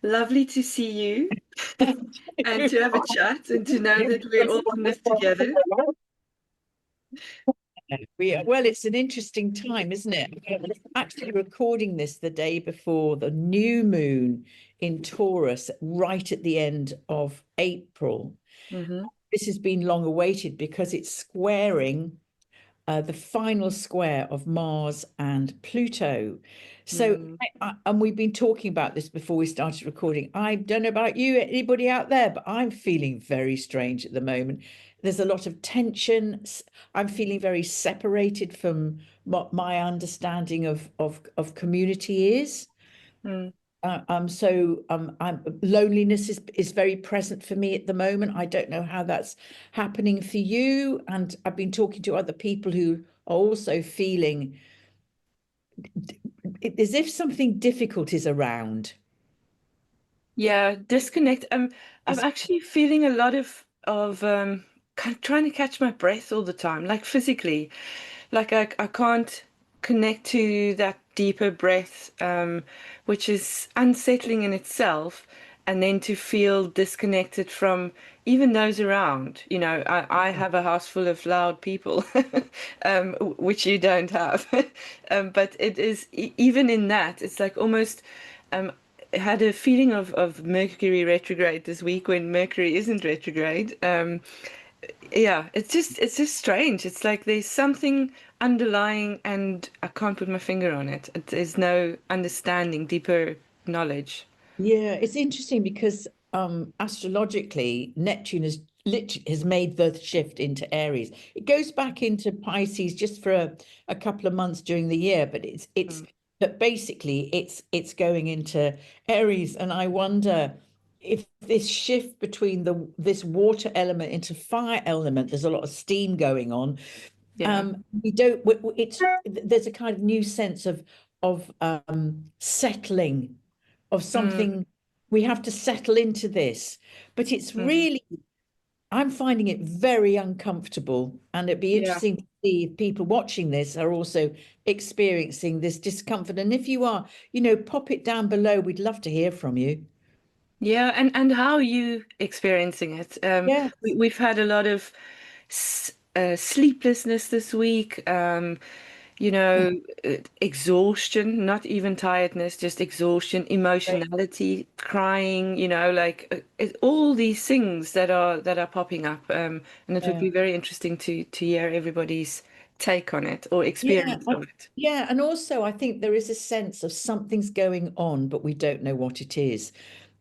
Lovely to see you and to have a chat and to know that we're all in this together. Well, it's an interesting time, isn't it? I'm actually recording this the day before the new moon in Taurus, right at the end of April. Hmm. This has been long awaited because it's squaring the final square of Mars and Pluto. So, Mm. and we've been talking about this before we started recording. I don't know about you, anybody out there, but I'm feeling very strange at the moment. There's a lot of tension. I'm feeling very separated from what my understanding of community is. Mm. Loneliness is very present for me at the moment. I don't know how that's happening for you. And I've been talking to other people who are also feeling as if something difficult is around. Yeah, disconnect. I'm actually feeling a lot of kind of trying to catch my breath all the time, like physically. Like I can't connect to that deeper breath, which is unsettling in itself, and then to feel disconnected from even those around. I have a house full of loud people, which you don't have. But it is even in that, it's like almost had a feeling of Mercury retrograde this week when Mercury isn't retrograde. Yeah, it's just strange. It's like there's something underlying and I can't put my finger on it. There's no understanding, deeper knowledge. Yeah, it's interesting because astrologically, Neptune has made the shift into Aries. It goes back into Pisces just for a couple of months during the year, but Mm. but basically it's going into Aries. And I wonder if this shift between this water element into fire element, there's a lot of steam going on. Yeah. We don't it's there's a kind of new sense of settling, of Mm. something. We have to settle into this, but it's Mm. really, I'm finding it very uncomfortable, and it'd be Yeah. interesting to see if people watching this are also experiencing this discomfort. And if you are, pop it down below. We'd love to hear from you. Yeah, and how are you experiencing it? Yeah. We've had a lot of sleeplessness this week. Exhaustion, not even tiredness, just exhaustion, emotionality, crying. All these things that are popping up. And it would Yeah. be very interesting to hear everybody's take on it or Yeah, experience of it. yeah, and also I think there is a sense of something's going on, but we don't know what it is.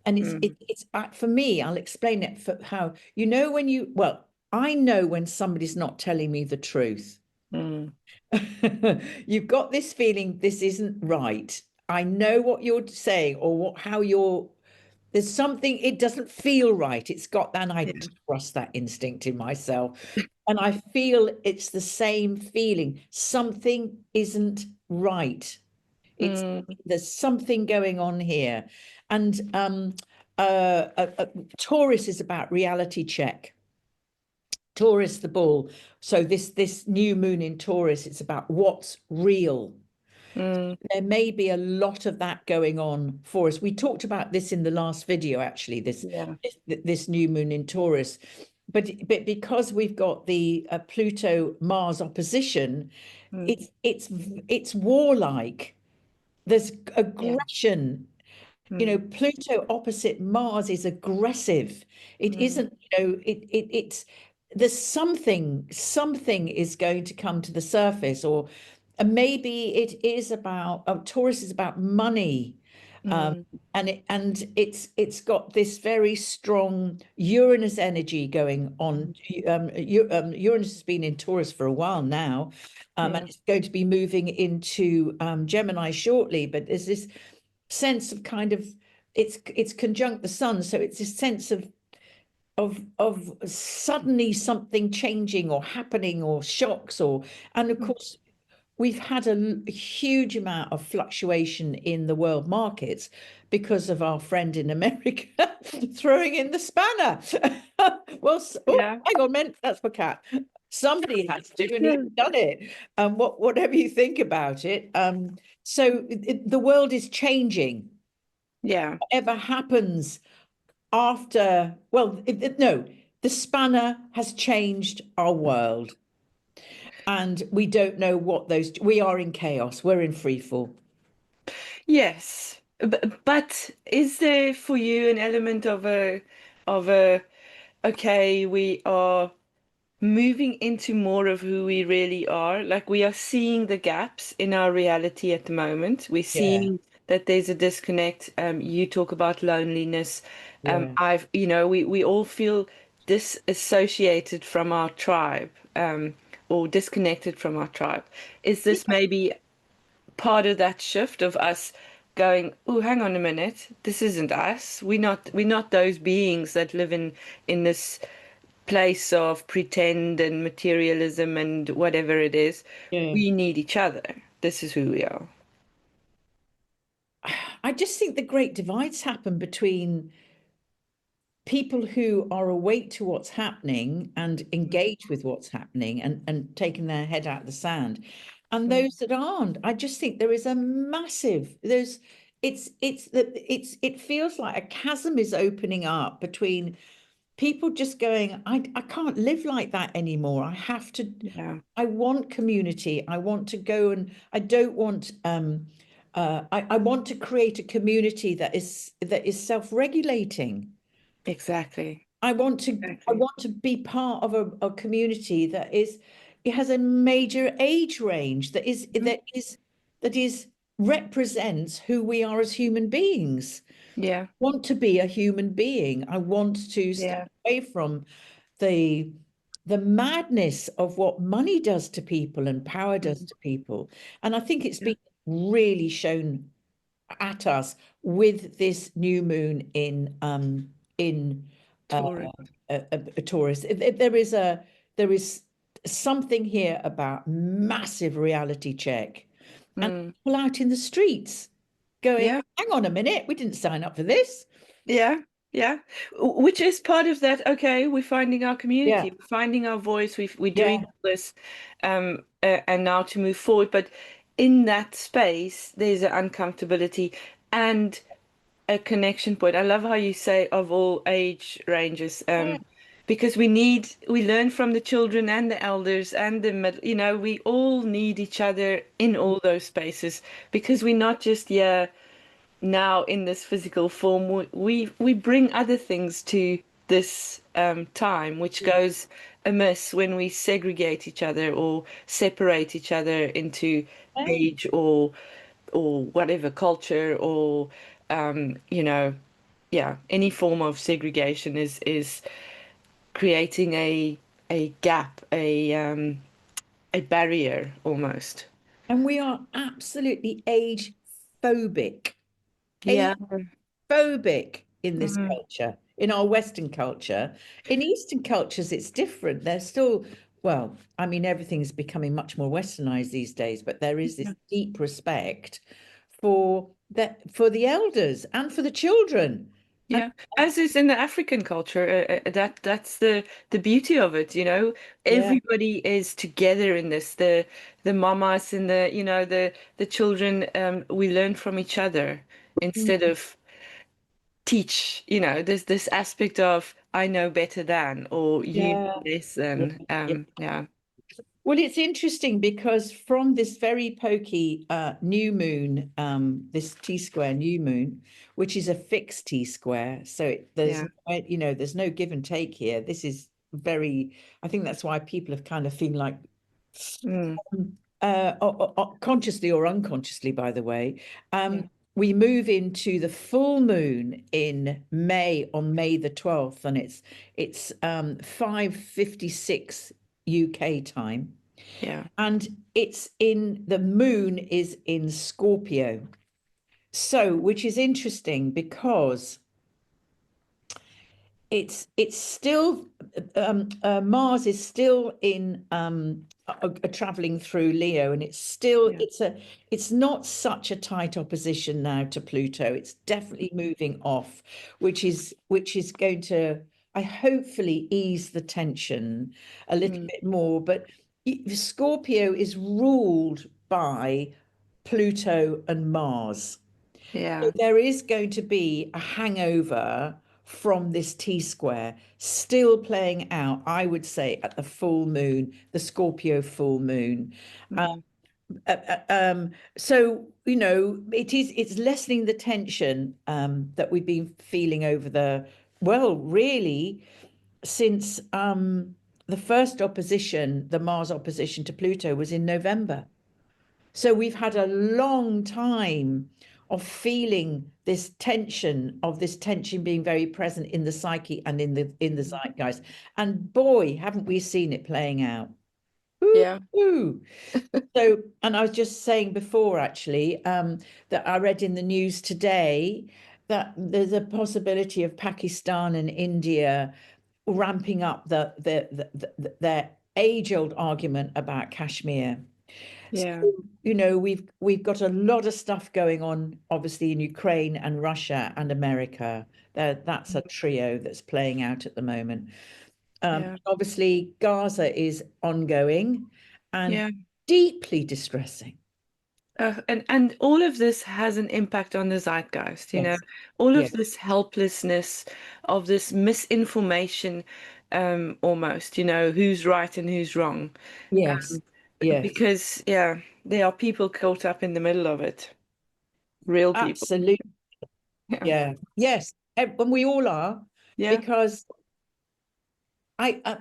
And Mm. it's for me, I'll explain it for how, when well, I know when somebody's not telling me the truth. Mm. You've got this feeling this isn't right. I know what you're saying, or how you're, there's something, it doesn't feel right. It's got that, and I Yeah. trust that instinct in myself. And I feel it's the same feeling. Something isn't right. It's Mm. There's something going on here. And Taurus is about reality check. Taurus, the bull. So this new moon in Taurus, it's about what's real. Mm. There may be a lot of that going on for us. We talked about this in the last video, actually, Yeah. this new moon in Taurus. But because we've got the Pluto Mars opposition, Mm. it's warlike. There's Yeah. aggression. Mm. Pluto opposite Mars is aggressive. It Mm. isn't, it's there's something is going to come to the surface, or and maybe it is about Taurus is about money. Um, Mm. and it's got this very strong Uranus energy going on. Uranus has been in Taurus for a while now, and Yeah. it's going to be moving into Gemini shortly. But there's this sense of kind of, it's conjunct the sun, so it's this sense of suddenly something changing or happening, or shocks, and of Mm. course we've had a huge amount of fluctuation in the world markets because of our friend in America throwing in the spanner. Well, oh, Yeah. hang on, man, that's my cat. Somebody has to, and he's Yeah. done it. Whatever you think about it, so the world is changing. Yeah. Whatever happens after, well, no, the spanner has changed our world, and we don't know what those, we are in chaos, we're in free fall. Yes. But is there for you an element of a okay, we are moving into more of who we really are. Like we are seeing the gaps in our reality at the moment. We're Yeah, seeing that there's a disconnect. You talk about loneliness. yeah. We all feel disassociated from our tribe, or disconnected from our tribe. Is this maybe part of that shift of us going, oh, hang on a minute, this isn't us. We're not those beings that live in this place of pretend and materialism and whatever it is. Yeah. We need each other. This is who we are. I just think the great divides happen between people who are awake to what's happening and engage with what's happening and taking their head out of the sand, and Mm. those that aren't. I just think there is a massive, there's, it feels like a chasm is opening up between people just going, I can't live like that anymore. I have to, Yeah, I want community. I want to go, and I don't want I want to create a community that is self-regulating. exactly. I Exactly. want to be part of a community that is, it has a major age range Mhm. that is represents who we are as human beings. Yeah, Want to be a human being. I want to step yeah. away from the the madness of what money does to people and power does Mhm. to people. And I think it's Yeah. been really shown at us with this new moon in uh, Taurus. a Taurus. There is something here about massive reality check, and Mm. people out in the streets going, Yeah. hang on a minute, we didn't sign up for this. Yeah, yeah. Which is part of that. Okay, we're finding our Yeah, community, we're finding our voice. We're doing yeah, all this, and now to move forward. But in that space, there's an uncomfortability and a connection point. I love how you say of all age ranges, yeah. because we learn from the children and the elders and the middle. We all need each other in all those spaces because we're not just here now in this physical form. We bring other things to this time, which goes amiss when we segregate each other or separate each other into Yeah. age or whatever culture or yeah, any form of segregation is creating a gap, a barrier almost. And we are absolutely age phobic, age Yeah. phobic in this Mhm. culture, in our Western culture. In Eastern cultures, it's different. They're still, well, I mean, everything's becoming much more westernized these days, but there is this deep respect for the elders and for the children. And Yeah, as is in the African culture, that's the beauty of it, yeah, Everybody is together in this. The mamas and the children, we learn from each other mm, instead of teach. There's this aspect of I know better than or you know yeah, less yeah, than. yeah. Yeah, Well, it's interesting because from this very pokey new moon, this T square new moon, which is a fixed T square, so yeah, there's no give and take here. This is very, I think that's why people have kind of feel like, mm, consciously or unconsciously, by the way, yeah, we move into the full moon in May, on May the 12th, and it's 5:56 UK time. yeah, And the moon is in Scorpio. So, which is interesting because it's still Mars is still in traveling through Leo, and yeah, it's not such a tight opposition now to Pluto. It's definitely moving off, which is going to, I hopefully ease the tension a little mm, bit more. But Scorpio is ruled by Pluto and Mars. Yeah. There is going to be a hangover from this T square still playing out, I would say, at the full moon, the Scorpio full moon. Uh, Mm. so, it's lessening the tension that we've been feeling over well, really, since the first opposition, the Mars opposition to Pluto was in November. So we've had a long time of feeling this tension being very present in the psyche and in the zeitgeist. And boy, haven't we seen it playing out. Ooh, Yeah. ooh. So, and I was just saying before, actually, that I read in the news today that there's a possibility of Pakistan and India ramping up their age-old argument about Kashmir. So, Yeah. we've got a lot of stuff going on, obviously, in Ukraine and Russia and America. That's a trio that's playing out at the moment. Yeah. Obviously, Gaza is ongoing and Yeah. deeply distressing. And all of this has an impact on the zeitgeist, you know, Yes, all of yes, this helplessness of this misinformation, almost, you know, who's right and who's wrong. yes, yes, Because, yeah, there are people caught up in the middle of it, real people. absolutely. Yeah. Yeah, yes, and we all are, Yeah. because I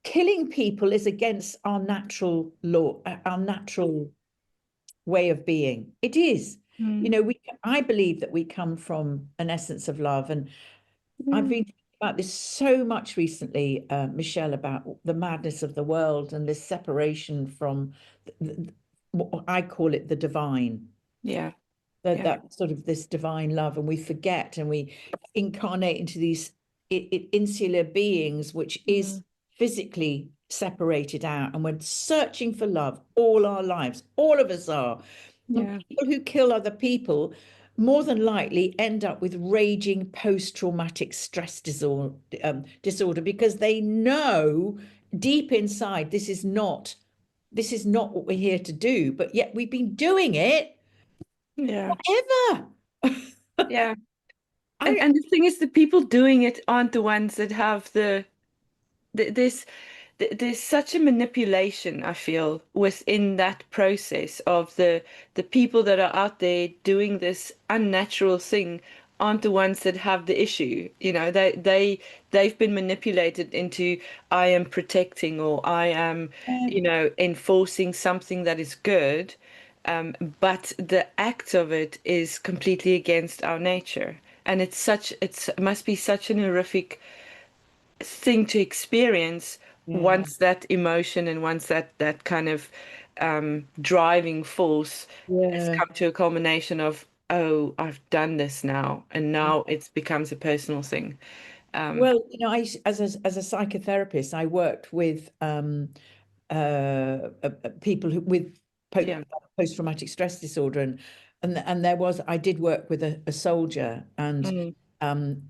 killing people is against our natural law, our natural way of being. It is. Mm. I believe that we come from an essence of love, and I've Mm. been thinking about this so much recently, Michelle, about the madness of the world and this separation from what I call it the divine, Yeah. that Yeah. that sort of this divine love, and we forget and we incarnate into these insular beings, which is Mm. physically separated out, and we're searching for love all our lives. All of us are. And Yeah. people who kill other people more than likely end up with raging post-traumatic stress disorder, because they know deep inside this is not what we're here to do, but yet we've been doing it Yeah. forever. Yeah. And I and the thing is, the people doing it aren't the ones that have there's there's such a manipulation, I feel, within that process of the people that are out there doing this unnatural thing aren't the ones that have the issue. You know, they've been manipulated into I am protecting or I am, you know, enforcing something that is good. But the act of it is completely against our nature. And it must be such an horrific thing to experience yeah, once that emotion and once that kind of driving force has yeah. come to a culmination of, oh, I've done this now, and now it becomes a personal thing. Um, Well, as a psychotherapist, I worked with people with po yeah. post-traumatic stress disorder, and I did work with a soldier, and Mm,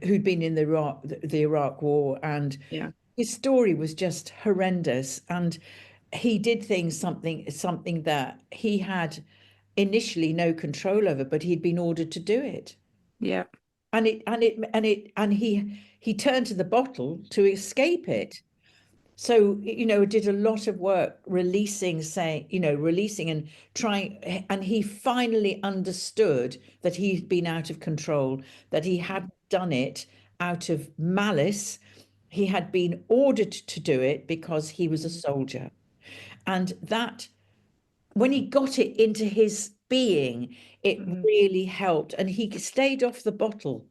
who'd been in the Iraq War, and yeah. his story was just horrendous, and he did something that he had initially no control over, but he'd been ordered to do it. Yeah. And he turned to the bottle to escape it. So, did a lot of work releasing and trying, and he finally understood that he'd been out of control, that he had done it out of malice. He had been ordered to do it because he was a soldier. And that, when he got it into his being, it Mm, really helped. And he stayed off the bottle,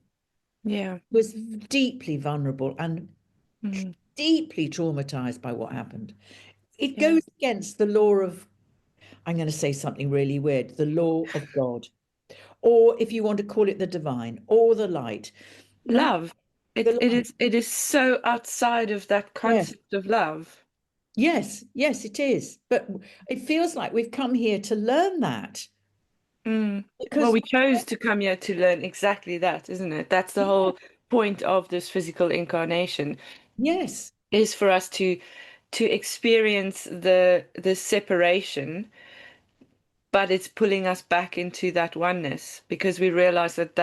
yeah. was deeply vulnerable and Mm, deeply traumatized by what happened. It yeah. goes against the law of, I'm going to say something really weird, the law of God, or if you want to call it the divine or the light. No, Love. the light. It is so outside of that Yes, concept of love. yes, yes, it is. But it feels like we've come here to learn that, Mm. Well, because, we chose to come here to learn exactly that, isn't it? That's the yeah, whole point of this physical incarnation, yes, is for us to experience the separation but it's pulling us back into that oneness because we realize that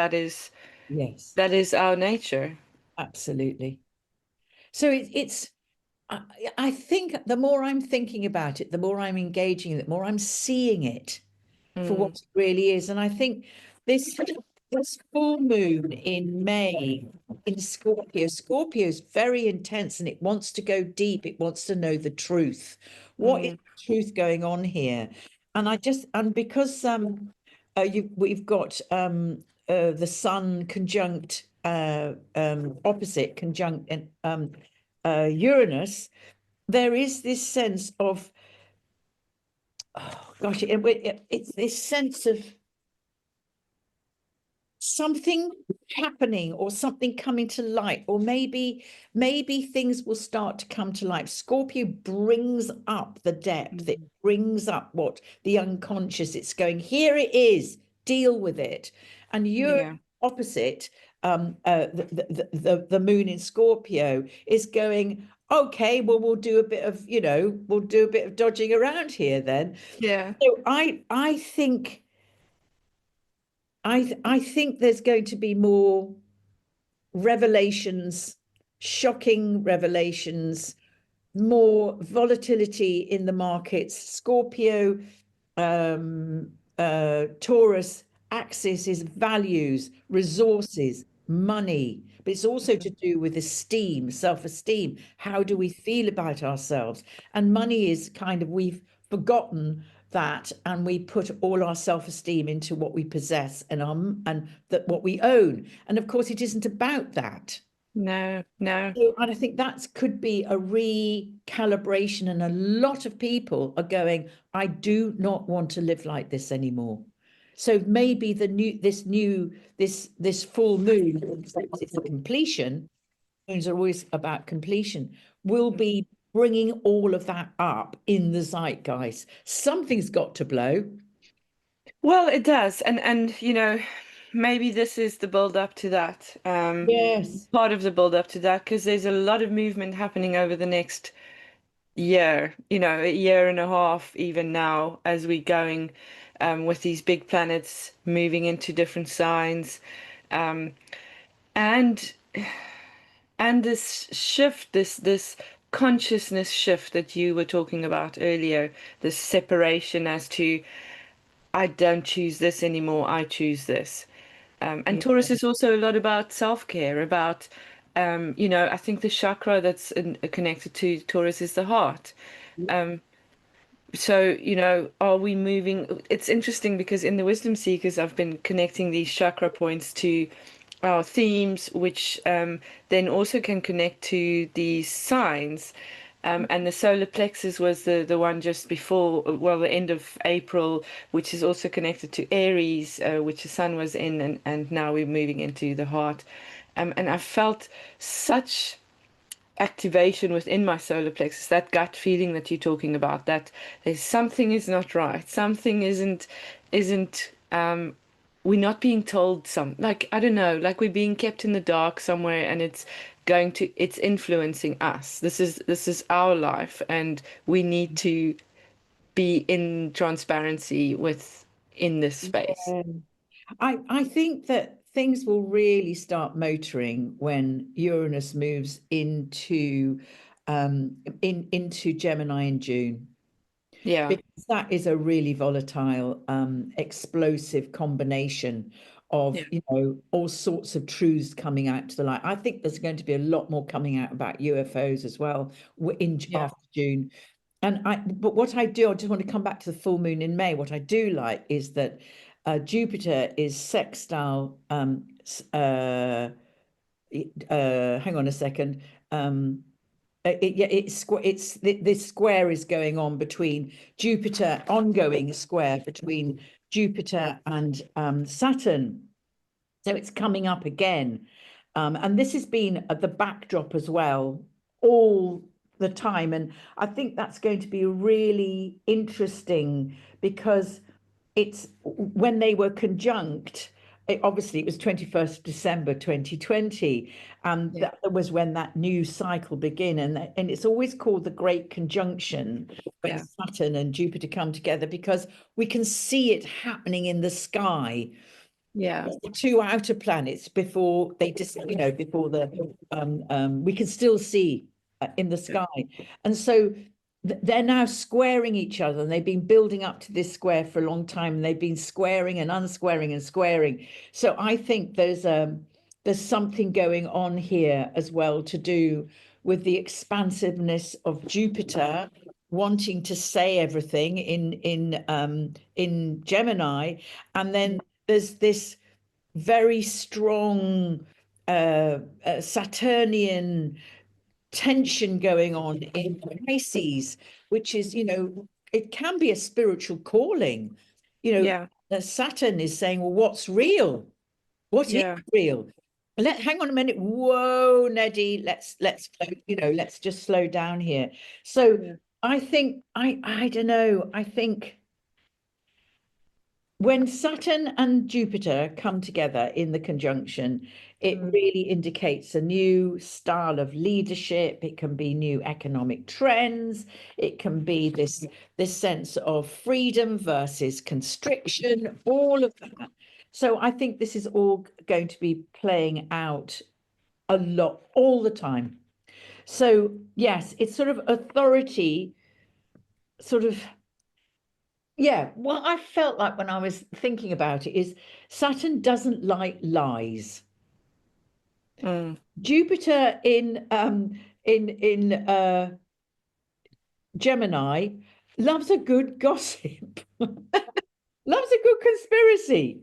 Yes, that is our nature. absolutely. So it's I, I think the more I'm thinking about it, the more I'm engaging in it, the more I'm seeing it for what Mm, it really is. And I think this this full moon in May in Scorpio, Scorpio is very intense and it wants to go deep. It wants to know the truth. What is mm, the truth going on here? And because we've got the Sun conjunct opposite conjunct and Uranus, there is this sense of, oh gosh, it's this sense of something happening or something coming to light, or maybe things will start to come to light. Scorpio brings up the depth, it mm. brings up what the unconscious, it's going, here it is, deal with it. And you're Yeah. opposite, the moon in Scorpio is going, okay, well, we'll do a bit of, we'll do a bit of dodging around here then. Yeah. So I think there's going to be more revelations, shocking revelations, more volatility in the markets. Scorpio, Taurus axis is values, resources, money, but it's also to do with esteem, self-esteem. How do we feel about ourselves? And money is kind of, we've forgotten that, and we put all our self-esteem into what we possess and that what we own. And of course, it isn't about that. No, no. So, and I think that could be a recalibration, and a lot of people are going, I do not want to live like this anymore. So maybe this full moon, it's a completion. Moons are always about completion. Will be bringing all of that up in the zeitgeist. Something's got to blow. Well, it does. And maybe this is the build up to that. Yes. Part of the build up to that, because there's a lot of movement happening over the next year, a year and a half, even now, as we're going with these big planets moving into different signs. Um, and and this shift, this consciousness shift that you were talking about earlier, this separation as to I don't choose this anymore, I choose this. And Yeah. Taurus is also a lot about self-care, about, I think the chakra that's connected to Taurus is the heart. So, are we moving? It's interesting because in the Wisdom Seekers, I've been connecting these chakra points to our themes, which then also can connect to these signs. And the solar plexus was the one just before, well, the end of April, which is also connected to Aries, which the sun was in, and now we're moving into the heart. And I felt such activation within my solar plexus, that gut feeling that you're talking about, that there's something is not right, something isn't we're not being told like I don't know, like we're being kept in the dark somewhere and it's influencing us. This is our life and we need to be in transparency in this space. Yeah. I think that things will really start motoring when Uranus moves into Gemini in June, Yeah, because that is a really volatile, explosive combination yeah, of, all sorts of truths coming out to the light. I think there's going to be a lot more coming out about UFOs as well in yeah, after June. But what I do, I just want to come back to the full moon in May. What I do like is that Jupiter is sextile. Hang on a second. Yeah, this square is going on between Jupiter, ongoing square between Jupiter and Saturn. So it's coming up again. And this has been at the backdrop as well all the time. And I think that's going to be really interesting because it's when they were conjunct. Obviously, it was 21st December 2020, and yeah, that was when that new cycle began. And it's always called the Great Conjunction when yeah. Saturn and Jupiter come together, because we can see it happening in the sky. Yeah. The two outer planets before they just, before we can still see in the sky. And so they're now squaring each other, and they've been building up to this square for a long time, and they've been squaring and unsquaring and squaring. So I think there's something going on here as well to do with the expansiveness of Jupiter wanting to say everything in Gemini, and then there's this very strong Saturnian tension going on in Pisces, which is, it can be a spiritual calling. Yeah. Saturn is saying, well, what's real? What is Yeah. real? Hang on a minute. Whoa, Neddy, let's just slow down here. So Yeah. I think I don't know. I think when Saturn and Jupiter come together in the conjunction, it Mm. really indicates a new style of leadership. It can be new economic trends. It can be this sense of freedom versus constriction, all of that. So I think this is all going to be playing out a lot all the time. So yes, it's sort of authority, sort of. Yeah, what I felt like when I was thinking about it is Saturn doesn't like lies. Mm. Jupiter in Gemini loves a good gossip, loves a good conspiracy.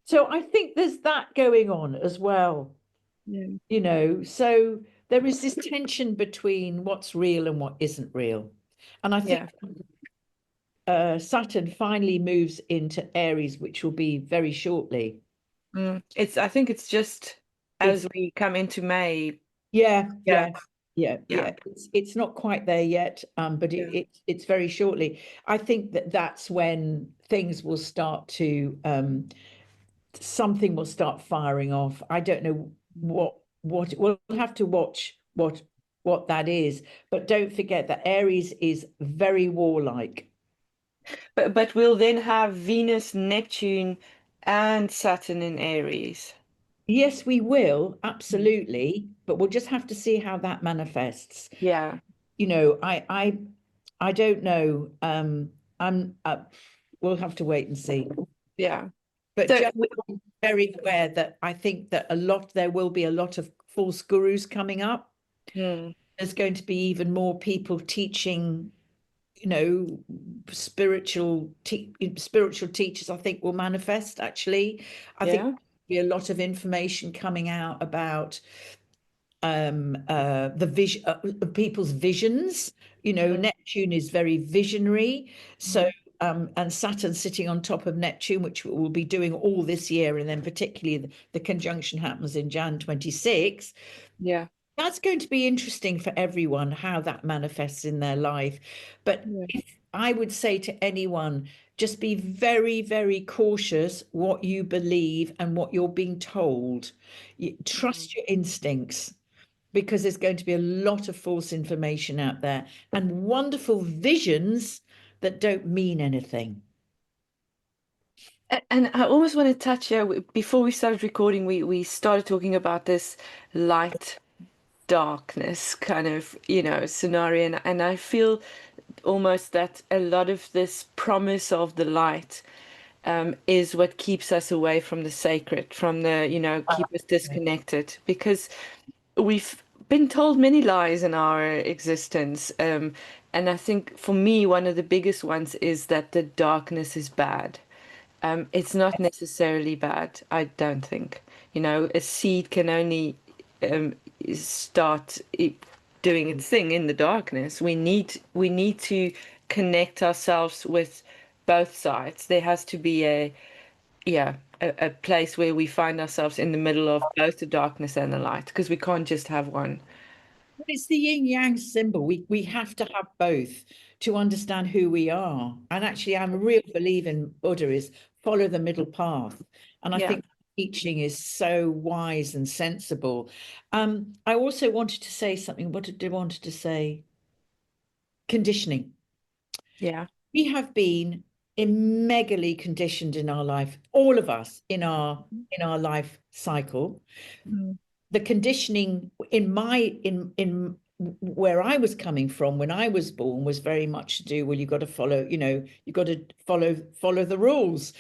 So I think there's that going on as well, Yeah. So there is this tension between what's real and what isn't real. And I think Yeah. Saturn finally moves into Aries, which will be very shortly. I think it's just It's as we come into May. yeah, Yeah. yeah, yeah, Yeah. yeah. It's not quite there yet, but Yeah. it's very shortly. I think that's when things will start to something will start firing off. I don't know what we'll have to watch what that is, but don't forget that Aries is very warlike. But we'll then have Venus, Neptune, and Saturn in Aries. Yes, we will, absolutely, but we'll just have to see how that manifests. Yeah. I don't know. I'm we'll have to wait and see. Yeah. But So just very aware that I think that there will be a lot of false gurus coming up. hmm, There's going to be even more people teaching, you know, spiritual teachers, I think, will manifest actually. I think yeah. there'll be a lot of information coming out about people's visions. Mm, Neptune is very visionary. So mm, and Saturn sitting on top of Neptune, which we'll be doing all this year, and then particularly the conjunction happens in Jan 26. yeah. That's going to be interesting for everyone, how that manifests in their life. But Yeah. if I would say to anyone, just be very, very cautious what you believe and what you're being told. Mm. Trust your instincts, because there's going to be a lot of false information out there and wonderful visions that don't mean anything. And I almost want to touch here. Before we started recording, we started talking about this light darkness kind of, scenario. And I feel almost that a lot of this promise of the light is what keeps us away from the sacred, from the, keep us disconnected, because we've been told many lies in our existence. And I think for me, one of the biggest ones is that the darkness is bad. It's not necessarily bad, I don't think. A seed can only um, start doing its thing in the darkness. We need to connect ourselves with both sides. There has to be a place where we find ourselves in the middle of both the darkness and the light, because we can't just have one. It's the yin yang symbol. We have to have both to understand who we are. And actually, I'm a real believer in Buddha is follow the middle path. And I Yeah. think teaching is so wise and sensible. I also wanted to say something. What did I wanted to say? Conditioning. Yeah. We have been megally conditioned in our life, all of us in our life cycle. Mm. The conditioning in my in where I was coming from when I was born was very much to do, well, you've got to follow, you've got to follow the rules.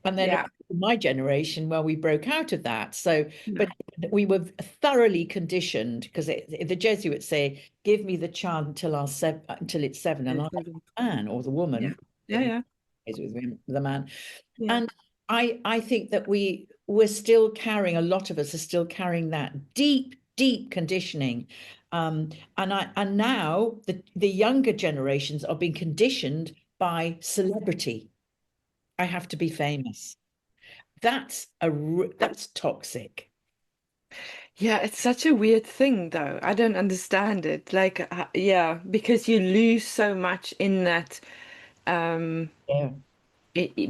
And then of Yeah. course, my generation, well, we broke out of that. So, but Yeah. we were thoroughly conditioned because the Jesuits say, give me the child until it's seven, and I'll have the man or the woman, Yeah. of Yeah. course, Yeah. is with the man. Yeah. And I think that we're still carrying, a lot of us are still carrying that deep conditioning. And now the younger generations are being conditioned by celebrity. I have to be famous. That's toxic. Yeah, it's such a weird thing though. I don't understand it. Like, yeah, because you lose so much in that, um, Yeah.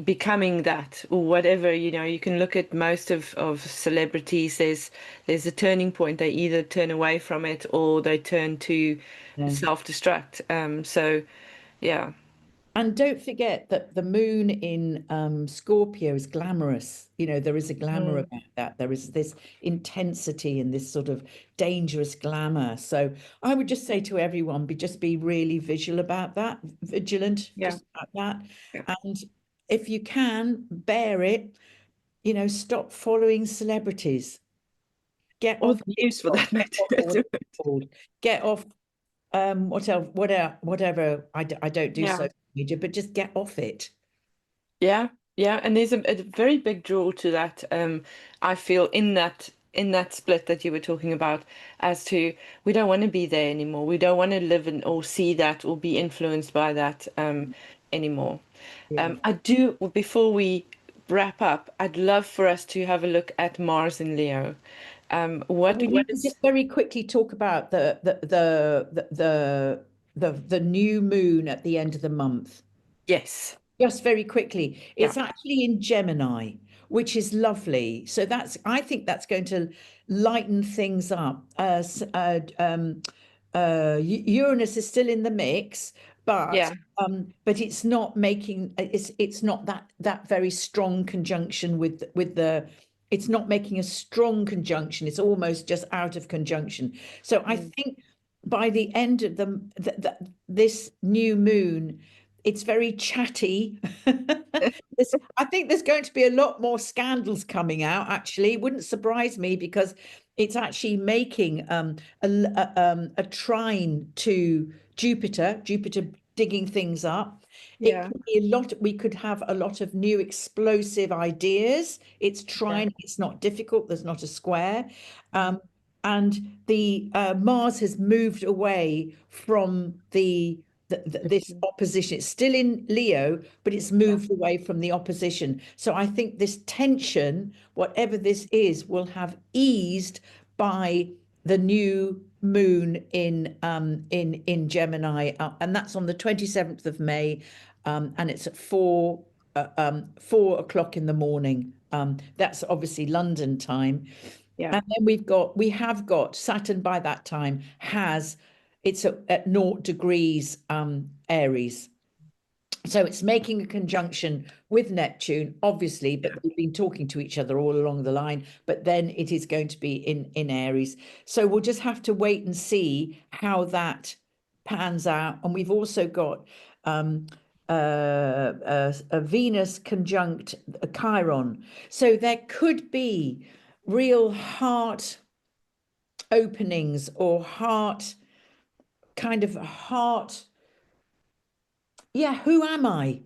becoming that or whatever, you can look at most of celebrities. There's a turning point. They either turn away from it or they turn to Yeah. self-destruct. So yeah, And don't forget that the moon in Scorpio is glamorous. There is a glamour Mm. about that. There is this intensity and this sort of dangerous glamour. So I would just say to everyone, be really vigilant, Yeah, just about yeah. that. And if you can bear it, stop following celebrities. Get Or off the news for TikTok, that get off or matter. whatever it's called. Get off what else, whatever. I don't do Yeah. social media, but just get off it. Yeah, yeah, and there's a very big draw to that. I feel in that split that you were talking about, as to we don't want to be there anymore. We don't want to live in or see that or be influenced by that anymore. Yeah. I do, before we wrap up, I'd love for us to have a look at Mars in Leo. What We what need to just is very quickly talk about the new moon at the end of the month. yes, Just very quickly, yeah, it's actually in Gemini, which is lovely. So I think that's going to lighten things up. Uranus is still in the mix, but yeah, but it's not making it's not that very strong conjunction with the. It's not making a strong conjunction. It's almost just out of conjunction. So I mm, think by the end of this new moon, it's very chatty. I think there's going to be a lot more scandals coming out, actually. It wouldn't surprise me because it's actually making a trine to Jupiter digging things up. It yeah, could be we could have a lot of new explosive ideas. It's yeah, trine, it's not difficult, there's not a square. mm, Um, and the Mars has moved away from this Neptune, opposition. It's still in Leo, but it's yeah, moved away from the opposition. So I think this tension, whatever this is, will have eased by the new moon in Gemini, and that's on the 27th of May, and it's at 4 o'clock in the morning. That's obviously London time. yeah, And then we have got Saturn by that time has it's at 0 degrees Aries. So it's making a conjunction with Neptune, obviously, but yeah, they've been talking to each other all along the line. But then it is going to be in Aries. So we'll just have to wait and see how that pans out. And we've also got a Venus conjunct a Chiron. So there could be real heart openings or heart. Yeah, who am I?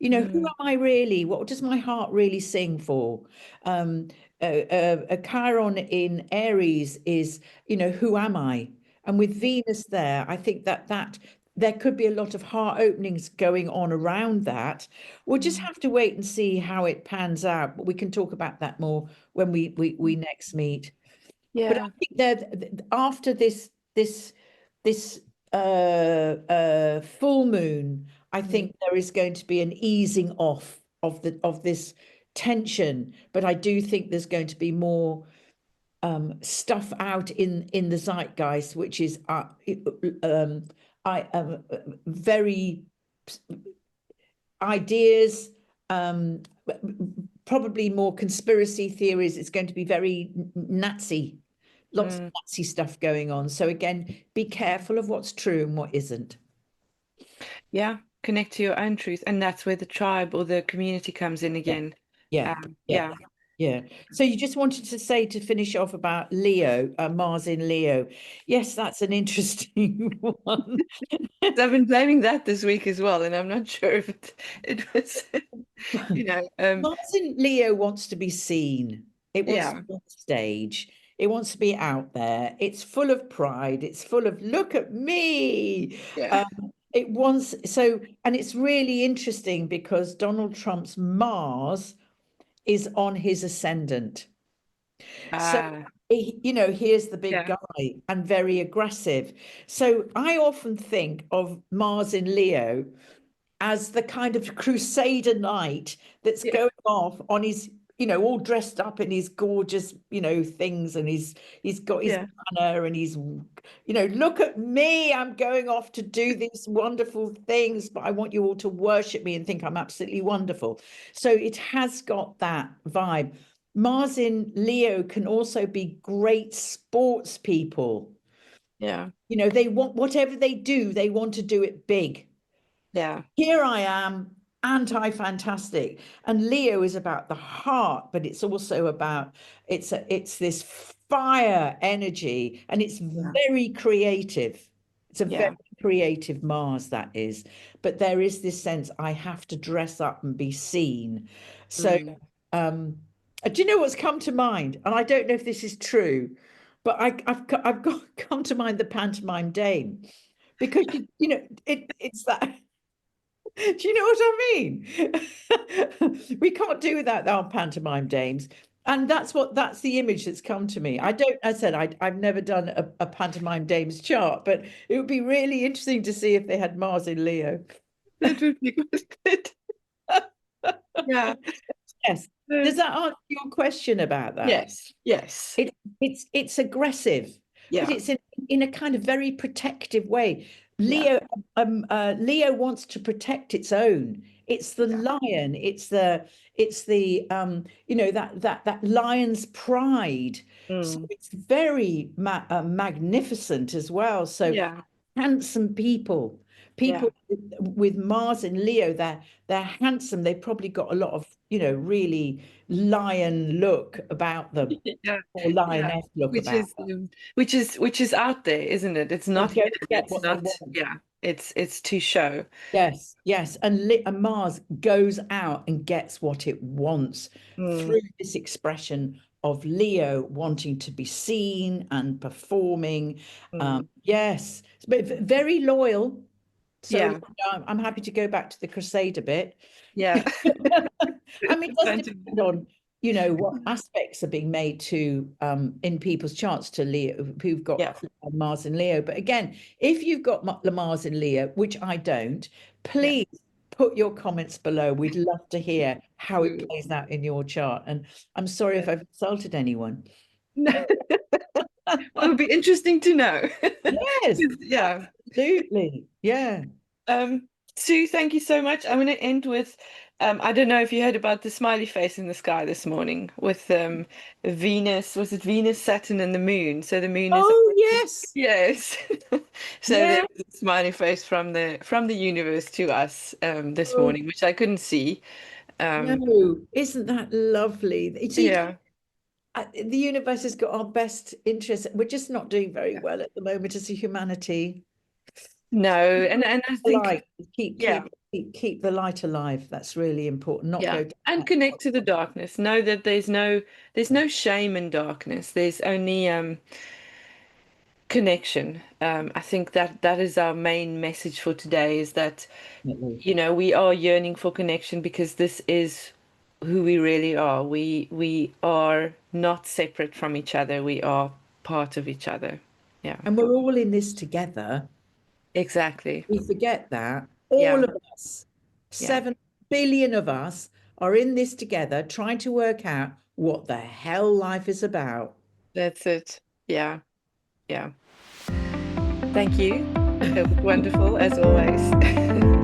Who mm, am I really? What does my heart really sing for? Um, a Chiron in Aries is, who am I? And with Venus there, I think that there could be a lot of heart openings going on around that. We'll just mm, have to wait and see how it pans out. But we can talk about that more when we next meet. But I yeah, think that after this full moon, I mm, think there is going to be an easing off of this tension. But I do think there's going to be more stuff out in the zeitgeist, which is I very. ideas, probably more conspiracy theories. It's going to be very Nazi, lots of Mm. Nazi stuff going on. So again, be careful of what's true and what isn't. Yeah, connect to your own truth, and that's where the tribe or the community comes in Yeah, again. yeah, yeah, Yeah. yeah. So you just wanted to say to finish off about Leo, Mars in Leo. Yes, that's an interesting one. So I've been blaming that this week as well, and I'm not sure if it was, you know, Mars in Leo wants to be seen. It wants to yeah, be on stage. It wants to be out there. It's full of pride. It's full of look at me. yeah, It wants so, and it's really interesting because Donald Trump's Mars is on his ascendant. So, uh, here's the big yeah, guy and very aggressive. So I often think of Mars in Leo as the kind of crusader knight that's yeah, going off on his, all dressed up in his gorgeous, things, and he's got his yeah, banner, and he's, look at me, I'm going off to do these wonderful things, but I want you all to worship me and think I'm absolutely wonderful. So it has got that vibe. Mars in Leo can also be great sports people. yeah, They want whatever they do, they want to do it big. yeah, Here I am, anti-fantastic. And Leo is about the heart, but it's also about it's this fire energy, and it's yeah, very creative. It's a very yeah. creative Mars, that is. But there is this sense I have to dress up and be seen. So Mm. um do you know what's come to mind? And I don't know if this is true, but I've got come to mind the pantomime dame, because it's that. Do you know what I mean? We can't do without our pantomime dames. And that's the image that's come to me. I said, I've never done a pantomime dames chart, but it would be really interesting to see if they had Mars in Leo. That would be good. Yeah. Yes. Does that answer your question about that? Yes, yes, It's aggressive, but yeah, it's in a kind of very protective way. yeah, Leo wants to protect its own. It's the yeah, lion. That lion's pride. So mm. it's very magnificent as well. So Yeah, handsome people, yeah, with Mars and Leo, they're handsome. They've probably got a lot of, really lion look about them, yeah, or yeah. lioness look Which about is them. which is out there, isn't it? It's They not go hidden. to get It's what they not, want. yeah, it's to show. Yes, yes. And Mars goes out and gets what it wants Mm, through this expression of Leo wanting to be seen and performing. mm. Yes, but very loyal. So Yeah, I'm happy to go back to the Crusader bit. yeah. I mean, it does Trying to- depend on, what aspects are being made to in people's charts to Leo, who've got Yeah, Mars and Leo. But again, if you've got Mars and Leo, which I don't, yeah. please put your comments below. We'd love to hear how it plays out in your chart. And I'm sorry Yeah. if I've insulted anyone. Well, it'll be interesting to know. Yes, Yeah. absolutely. Yeah. Um, Sue, thank you so much. I'm going to end with I don't know if you heard about the smiley face in the sky this morning with Venus. Was it Venus, Saturn, and the moon? So the moon is Oh, yes. yes. So there's Yeah. a smiley face from the universe to us this Oh, morning, which I couldn't see. Um, no. Isn't that lovely? You see, yeah. the universe has got our best interests. We're just not doing very Yeah. well at the moment as a humanity. No, and I think Alive, keep yeah, keep keep the light alive. That's really important. Not yeah. go down And that. connect to the darkness. Know that there's no shame in darkness. There's only connection. I think that is our main message for today is that, Definitely. we are yearning for connection because this is who we really are. We are not separate from each other. We are part of each other. Yeah, And we're all in this together. exactly. We forget that. All Yeah, of us, yeah. 7 billion of us, are in this together, trying to work out what the hell life is about. That's it. Yeah, yeah. Thank you. It was wonderful as always.